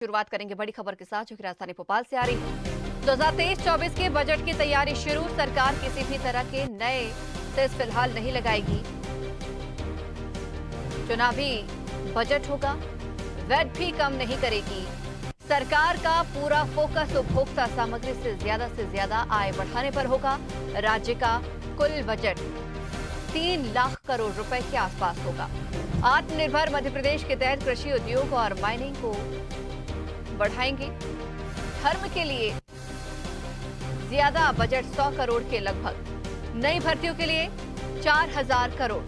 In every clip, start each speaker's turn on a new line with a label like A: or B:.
A: शुरुआत करेंगे बड़ी खबर के साथ जो कि राजधानी भोपाल से आ रही है। 2023-24 के बजट की तैयारी शुरू। सरकार किसी भी तरह के नए सेस फिलहाल नहीं लगाएगी। चुनावी बजट होगा, वैट भी कम नहीं करेगी। सरकार का पूरा फोकस उपभोक्ता सामग्री से ज्यादा आय बढ़ाने पर होगा। राज्य का कुल बजट 3 लाख करोड़ रुपए के आसपास होगा। आत्मनिर्भर मध्य प्रदेश के तहत कृषि उद्योग और माइनिंग को बढ़ाएंगे। धर्म के लिए ज्यादा बजट 100 करोड़ के लगभग। नई भर्तियों के लिए 4000 करोड़।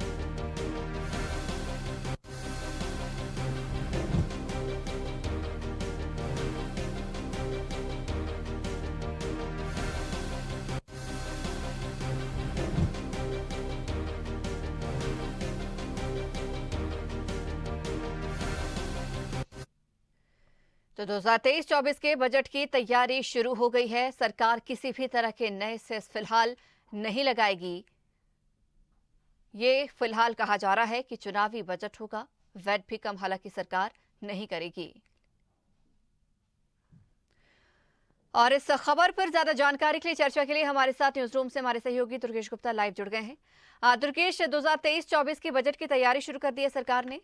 A: तो 2023-24 के बजट की तैयारी शुरू हो गई है। सरकार किसी भी तरह के नए सेस फिलहाल नहीं लगाएगी। ये फिलहाल कहा जा रहा है कि चुनावी बजट होगा, वैट भी कम हालांकि सरकार नहीं करेगी। और इस खबर पर ज्यादा जानकारी के लिए चर्चा के लिए हमारे साथ न्यूज रूम से हमारे सहयोगी दुर्गेश गुप्ता लाइव जुड़ गए हैं। दुर्गेश, 2023-24 की बजट की तैयारी शुरू कर दी है सरकार ने।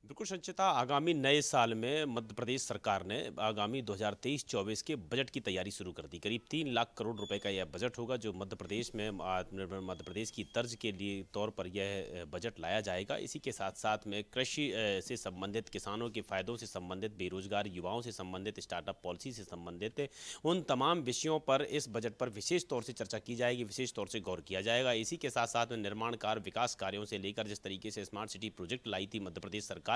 B: बिल्कुल संचिता, आगामी नए साल में मध्य प्रदेश सरकार ने आगामी 2023-24 के बजट की तैयारी शुरू कर दी। करीब 3 लाख करोड़ रुपए का यह बजट होगा जो मध्य प्रदेश में आत्मनिर्भर मध्य प्रदेश की तर्ज के लिए तौर पर यह बजट लाया जाएगा। इसी के साथ साथ में कृषि से संबंधित, किसानों के फायदों से संबंधित, बेरोजगार युवाओं से संबंधित, स्टार्टअप पॉलिसी से संबंधित उन तमाम विषयों पर इस बजट पर विशेष तौर से चर्चा की जाएगी, विशेष तौर से गौर किया जाएगा। इसी के साथ साथ में निर्माण कार्य, विकास कार्यों से लेकर जिस तरीके से स्मार्ट सिटी प्रोजेक्ट लाई थी मध्य प्रदेश सरकार,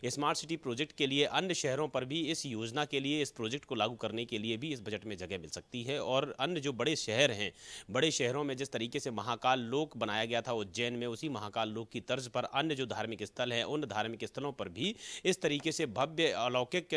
B: स्मार्ट सिटी प्रोजेक्ट के लिए अन्य शहरों पर भी इस योजना के लिए, इस प्रोजेक्ट को लागू करने के लिए भी इस बजट में जगह मिल सकती है। और अन्य जो बड़े शहर हैं, बड़े शहरों में जिस तरीके से महाकाल लोक बनाया गया था उज्जैन में, उसी महाकाल लोक की तर्ज पर अन्य जो धार्मिक स्थल हैं, उन धार्मिक स्थलों पर भी इस तरीके से भव्य अलौकिक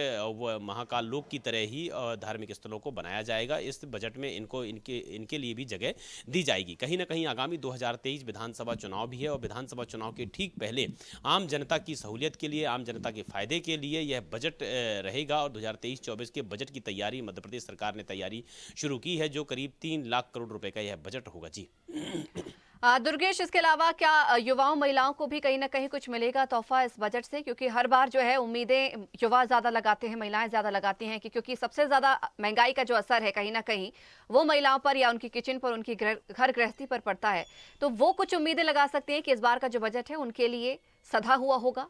B: महाकाल लोक की तरह ही धार्मिक स्थलों को बनाया जाएगा। इस बजट में इनके लिए भी जगह दी जाएगी। कहीं ना कहीं आगामी 2023 विधानसभा चुनाव भी है और विधानसभा चुनाव के ठीक पहले आम जनता की सहूलियत के लिए, आम जनता के फायदे के लिए यह बजट रहेगा। और 2023-24 के बजट की तैयारी मध्य प्रदेश सरकार ने तैयारी शुरू की है, जो करीब 3 लाख करोड़ रुपए का यह बजट होगा। जी
A: दुर्गेश, इसके अलावा क्या युवाओं महिलाओं को भी कहीं ना कहीं कुछ मिलेगा तोहफा इस बजट से? क्योंकि हर बार जो है उम्मीदें युवा ज्यादा लगाते हैं, महिलाएं ज्यादा लगाती हैं कि क्योंकि सबसे ज्यादा महंगाई का जो असर है कहीं ना कहीं वो महिलाओं पर या उनकी किचन पर, उनकी घर गृहस्थी पर पड़ता है। तो वो कुछ उम्मीदें लगा सकते हैं कि इस बार का जो बजट है उनके लिए सधा हुआ होगा।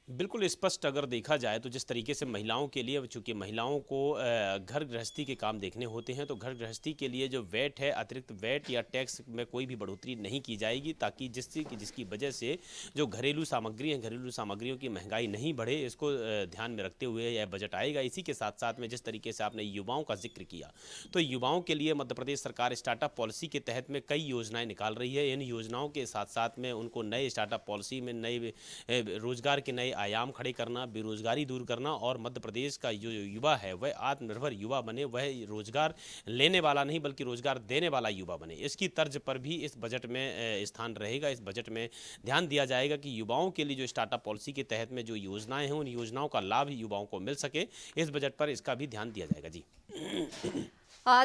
B: बिल्कुल स्पष्ट अगर देखा जाए तो जिस तरीके से महिलाओं के लिए, चूंकि महिलाओं को घर गृहस्थी के काम देखने होते हैं, तो घर गृहस्थी के लिए जो वैट है, अतिरिक्त वैट या टैक्स में कोई भी बढ़ोतरी नहीं की जाएगी, ताकि जिसकी वजह से जो घरेलू सामग्री है, घरेलू सामग्रियों की महंगाई नहीं बढ़े, इसको ध्यान में रखते हुए यह बजट आएगा। इसी के साथ साथ में जिस तरीके से आपने युवाओं का जिक्र किया, तो युवाओं के लिए मध्य प्रदेश सरकार स्टार्टअप पॉलिसी के तहत में कई योजनाएं निकाल रही है। इन योजनाओं के साथ साथ में उनको नए स्टार्टअप पॉलिसी में नए रोजगार के नए आयाम खड़े करना, बेरोजगारी दूर करना और मध्य प्रदेश का जो युवा है वह आत्मनिर्भर युवा बने, वह रोजगार लेने वाला नहीं बल्कि रोजगार देने वाला युवा बने। इसकी तर्ज पर भी इस बजट में स्थान रहेगा। इस बजट में ध्यान दिया जाएगा कि युवाओं के लिए जो स्टार्टअप पॉलिसी के तहत में जो योजनाएं हैं, उन योजनाओं का लाभ युवाओं को मिल सके। इस बजट पर इसका भी ध्यान दिया जाएगा। जी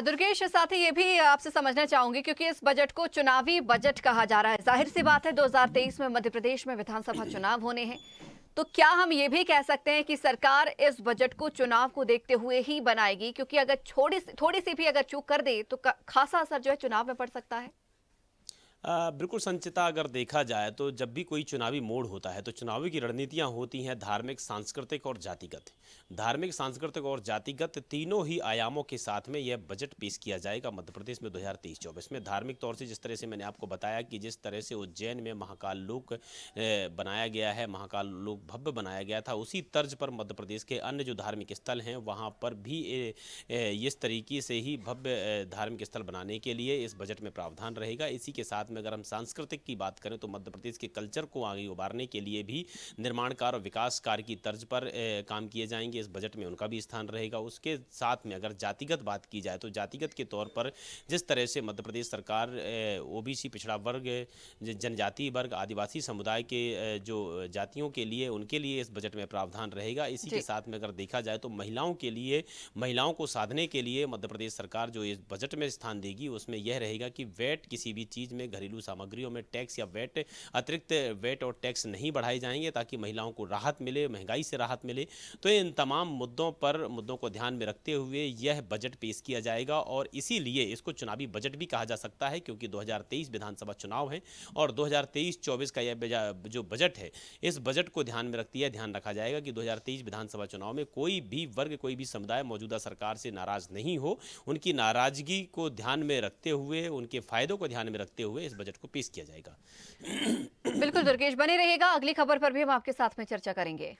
A: दुर्गेश, साथ ही ये भी आपसे समझना चाहूंगी क्योंकि इस बजट को चुनावी बजट कहा जा रहा है। जाहिर सी बात है 2023 में मध्य प्रदेश में विधानसभा चुनाव होने हैं, तो क्या हम ये भी कह सकते हैं कि सरकार इस बजट को चुनाव को देखते हुए ही बनाएगी? क्योंकि अगर थोड़ी सी भी अगर चूक कर दे तो खासा असर जो है चुनाव में पड़ सकता है।
B: बिल्कुल संचिता, अगर देखा जाए तो जब भी कोई चुनावी मोड़ होता है तो चुनावी की रणनीतियां होती हैं धार्मिक, सांस्कृतिक और जातिगत। धार्मिक, सांस्कृतिक और जातिगत तीनों ही आयामों के साथ में यह बजट पेश किया जाएगा मध्य प्रदेश में 2023-24 में। धार्मिक तौर से जिस तरह से मैंने आपको बताया कि जिस तरह से उज्जैन में महाकाल लोक बनाया गया है, महाकाल लोक भव्य बनाया गया था, उसी तर्ज पर मध्य प्रदेश के अन्य जो धार्मिक स्थल हैं वहाँ पर भी इस तरीके से ही भव्य धार्मिक स्थल बनाने के लिए इस बजट में प्रावधान रहेगा। इसी के साथ में अगर हम सांस्कृतिक की बात करें तो मध्य प्रदेश के कल्चर को आगे उभारने के लिए भी निर्माण कार्य और विकास कार्य की तर्ज पर काम किए जाएंगे। इस बजट में उनका भी स्थान रहेगा। उसके साथ में अगर जातिगत बात की जाए तो जातिगत के तौर पर जिस तरह से मध्य प्रदेश सरकार ओबीसी, पिछड़ा वर्ग, जनजातीय वर्ग, आदिवासी समुदाय के जो जातियों के लिए, उनके लिए इस बजट में प्रावधान रहेगा। इसी के साथ में अगर देखा जाए तो महिलाओं के लिए, महिलाओं को साधने के लिए मध्य प्रदेश सरकार जो इस बजट में स्थान देगी उसमें यह रहेगा कि वैट, किसी भी चीज़ में, घरेलू सामग्रियों में टैक्स या वैट, अतिरिक्त वैट और टैक्स नहीं बढ़ाए जाएंगे ताकि महिलाओं को राहत मिले, महंगाई से राहत मिले। तो इन तमाम मुद्दों को ध्यान में रखते हुए यह बजट पेश किया जाएगा और इसीलिए इसको चुनावी बजट भी कहा जा सकता है, क्योंकि 2023 विधानसभा चुनाव है और 2023-24 का यह जो बजट है, इस बजट को ध्यान में रखती है। ध्यान रखा जाएगा कि 2023 विधानसभा चुनाव में कोई भी वर्ग, कोई भी समुदाय मौजूदा सरकार से नाराज नहीं हो। उनकी नाराजगी को ध्यान में रखते हुए, उनके फायदों को ध्यान में रखते हुए इस बजट को पेश किया जाएगा।
A: बिल्कुल दुर्गेश, बने रहेगा, अगली खबर पर भी हम आपके साथ में चर्चा करेंगे।